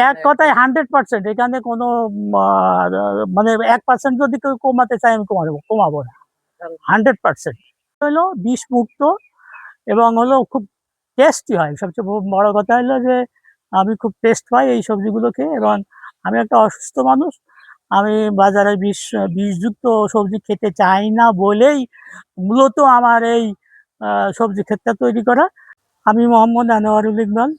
এক কথায় 100%। এখানে কোনো মানে 1% যদি কেউ কমাতে চাই আমি কমাবো না। 100% হলো বিষ মুক্ত এবং হলো খুব টেস্টি হয়। সবচেয়ে বড় কথা হলো যে আমি খুব টেস্ট পাই এই সবজিগুলোকে। এবং আমি একটা অসুস্থ মানুষ, আমি বাজারে বিষযুক্ত সবজি খেতে চাই না বলেই মূলত আমার এই সবজি ক্ষেতটা তৈরি করা। আমি মোহাম্মদ আনোয়ারুল ইকবাল,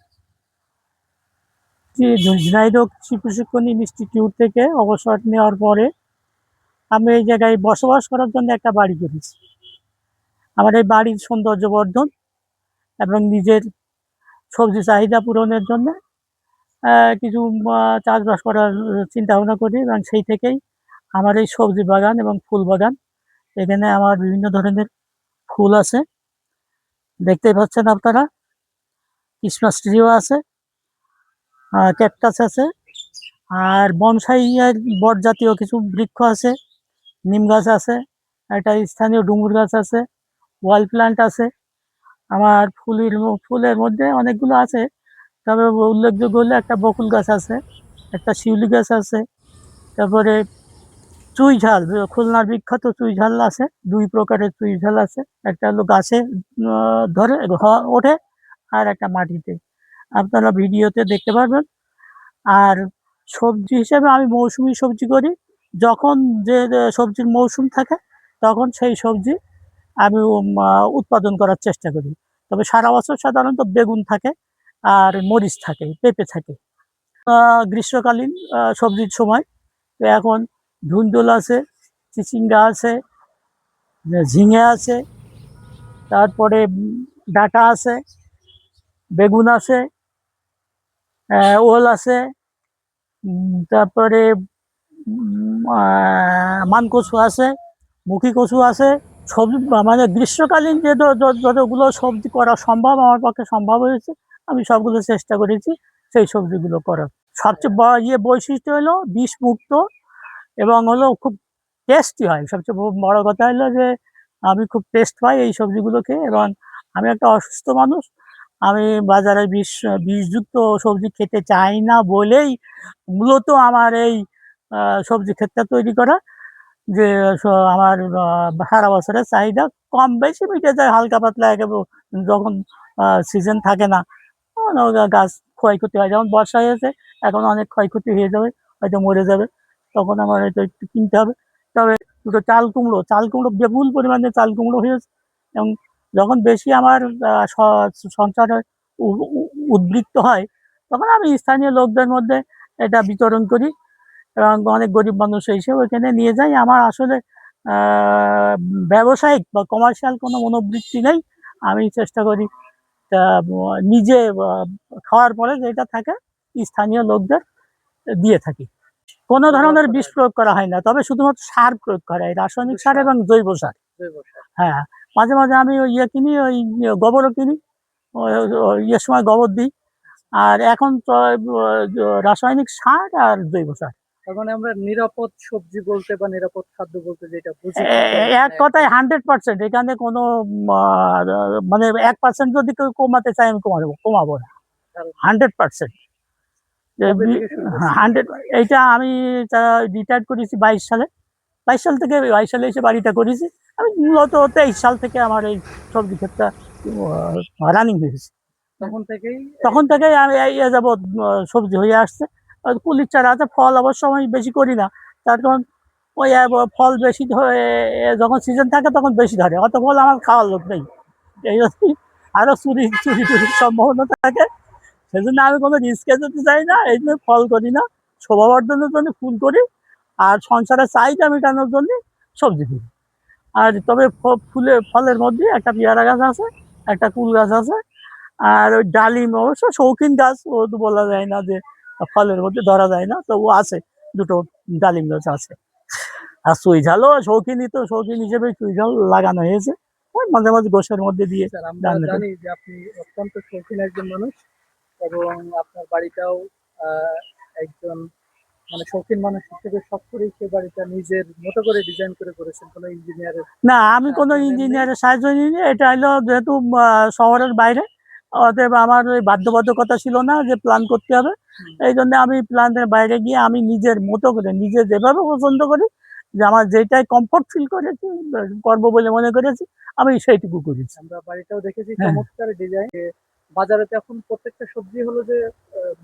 ঝিনাইদহ কৃষি প্রশিক্ষণ ইনস্টিটিউট থেকে অবসর নেওয়ার পরে আমি এই জায়গায় বসবাস করার জন্য একটা বাড়ি করেছি। আমার এই বাড়ির সৌন্দর্য বর্ধন এবং নিজের সবজি চাহিদা পূরণের জন্য কিছু চাষবাস করার চিন্তা ভাবনা করি। এবং সেই থেকেই আমার এই সবজি বাগান এবং ফুল বাগান। এখানে আমার বিভিন্ন ধরনের ফুল আছে, দেখতেই পাচ্ছেন আপনারা। ক্রিসমাস ট্রিও আছে, ক্যাকটাস আছে, আর বনসাই বট জাতীয় কিছু বৃক্ষ আছে, নিম গাছ আছে, একটা স্থানীয় ডুমুর গাছ আছে, ওয়াল প্ল্যান্ট আছে। আমার ফুলের মধ্যে অনেকগুলো আছে, তবে উল্লেখযোগ্য হলে একটা বকুল গাছ আছে, একটা শিউলি গাছ আছে, তারপরে চুই ঝাল, খুলনার বিখ্যাত চুই ঝাল আছে। 2 প্রকারের চুই ঝাল আছে, একটা হলো গাছে ধরে ওঠে, আর একটা মাটিতে। আপনারা ভিডিওতে দেখতে পারবেন। আর সবজি হিসেবে আমি মৌসুমি সবজি করি। যখন যে সবজির মৌসুম থাকে তখন সেই সবজি আমি উৎপাদন করার চেষ্টা করি। তবে সারা বছর সাধারণত বেগুন থাকে, আর মরিচ থাকে, পেঁপে থাকে। গ্রীষ্মকালীন সবজির সময় তো এখন ধুন্দুল আছে, চিচিঙ্গা আছে, ঝিঙে আছে, তারপরে ডাঁটা আছে, বেগুন আছে, ওল আছে, তারপরে মানকচু আছে, মুখী কচু আছে। সবজি মানে গ্রীষ্মকালীন যে যতগুলো সবজি করা সম্ভব আমার পক্ষে সম্ভব হয়েছে, আমি সবগুলো চেষ্টা করেছি সেই সবজিগুলো করার। সবচেয়ে বৈশিষ্ট্য হলো বিষ মুক্ত এবং হলো খুব টেস্টি হয়। সবচেয়ে বড় কথা হলো যে আমি খুব টেস্ট পাই এই সবজিগুলোকে। এবং আমি একটা অসুস্থ মানুষ, আমি বাজারে বিষযুক্ত সবজি খেতে চাই না বলেই মূলত আমার এই সবজি ক্ষেতটা তৈরি করা। যে আমার সারা বছরের চাহিদা কম বেশি মিটে যায় হালকা পাতলা। যখন সিজন থাকে না, গাছ ক্ষয়ক্ষতি হয়। যেমন বর্ষা হয়েছে, এখন অনেক ক্ষয়ক্ষতি হয়ে যাবে, হয়তো মরে যাবে, তখন আমার হয়তো একটু কিনতে হবে। তবে দুটো চাল কুমড়ো বিপুল পরিমাণে চাল কুমড়ো হয়েছে। এবং যখন বেশি আমার সঞ্চারে উদ্বৃত্ত হয়, তখন আমি স্থানীয় লোকদের মধ্যে এটা বিতরণ করি। এবং অনেক গরিব মানুষ হিসেবে ওইখানে নিয়ে যাই। আমার আসলে ব্যবসায়িক বা কমার্শিয়াল কোনো মনোবৃত্তি নেই। আমি চেষ্টা করি নিজে খাওয়ার পরে যেটা থাকে স্থানীয় লোকদের দিয়ে থাকি। কোনো ধরনের বিষ প্রয়োগ করা হয় না, তবে শুধুমাত্র সার প্রয়োগ করা হয়, রাসায়নিক সার এবং জৈব সার। হ্যাঁ, মাঝে মাঝে আমি ওই কিনি, ওই গোবরও কিনি, ইয়ের সময় গোবর দিই। আর এখন তো রাসায়নিক সার আর জৈব সার। এখন আমরা নিরাপদ সবজি বলতে বা নিরাপদ খাদ্য বলতে যেটা বুঝি, এক কথায় 100%। এখানে কোনো মানে 1% যদি কেউ কমাতে চাই আমি কমাবো না। 100%। 100। এইটা আমি রিটায়ার্ড করেছি 22 সালে। 22 সাল থেকে 22 সালে এসে বাড়িটা করেছি। আমি মূলত 23 সাল থেকে আমার এই সবজি ক্ষেতটা রানিং হয়েছে। তখন থেকেই আমি এই যাবৎ সবজি হয়ে আসছে। কুলির চারা আছে, ফল অবশ্য আমি বেশি করি না, তার কারণ ওই ফল বেশি ধরে যখন সিজন থাকে তখন বেশি ধরে, অত ফল আমার খাওয়ার লোক নেই। এই জন্যই আরও চুরির সম্ভাবনা থাকে। সেজন্য আমি কোনো রিস্কে যেতে চাই না, এই জন্য ফল করি না। শোভাবর্ধনের জন্য ফুল করি, আর সংসারের চাহিদা মেটানোর জন্য সবজি করি। আর তবে ফলের মধ্যে একটা পেয়ারা গাছ আছে, একটা কুল গাছ আছে, আর ওই ডালিম অবশ্য শৌখিন গাছ, ও তো বলা যায় না যে ফলের মধ্যে ধরা যায় না, তো ও আছে, দুটো ডালিম গাছ আছে। আর চুই ঝালও শৌখিন হিসেবে চুই ঝাল লাগানো হয়েছে, ওই মাঝে মাঝে গোশের মধ্যে দিয়ে। আমরা জানি যে আপনি অত্যন্ত শৌখিন একজন মানুষ, এবং আপনার বাড়িটাও একজন মানে শৌখিন মানুষ হিসেবে সব করেই সে বাড়িটা নিজের মতো করে ডিজাইন করে করেছেন, কোনো ইঞ্জিনিয়ারের? না, আমি কোনো ইঞ্জিনিয়ারের সাহায্য নিইনি। এটা হলো যেহেতু শহরের বাইরে, অতএব আমার ওই বাধ্যবাধকতা ছিল না যে প্ল্যান করতে হবে। এই জন্য আমি প্ল্যানের বাইরে গিয়ে আমি নিজের মতো করে নিজে যেভাবে পছন্দ করি, যে আমার যেটাই কমফোর্ট ফিল করেছি, করবো বলে মনে করেছি, আমি সেইটুকু করেছি। আমরা বাড়িটাও দেখেছি, হ্যাঁ। চমৎকার ডিজাইন। বাজারে তো এখন প্রত্যেকটা সবজি হলো যে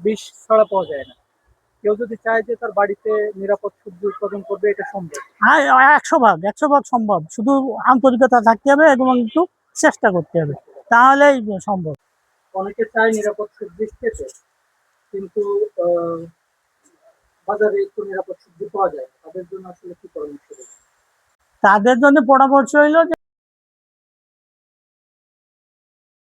বিষ ছাড়া পাওয়া যায় না। কেউ যদি চায় যে তার বাড়িতে নিরাপদ সবজি উৎপাদন করবে, এটা সম্ভব। হ্যাঁ, 100 ভাগ সম্ভব। শুধু আন্তরিকতা থাকতে হবে এবং একটু চেষ্টা করতে হবে, তাহলেই সম্ভব। অনেকে চায় নিরাপদ সবজি খেতে, কিন্তু আহ, বাজারে একটু নিরাপদ সবজি পাওয়া যায় না। তাদের জন্য আসলে কি পরামর্শ দেবেন? তাদের জন্য পরামর্শ হইলো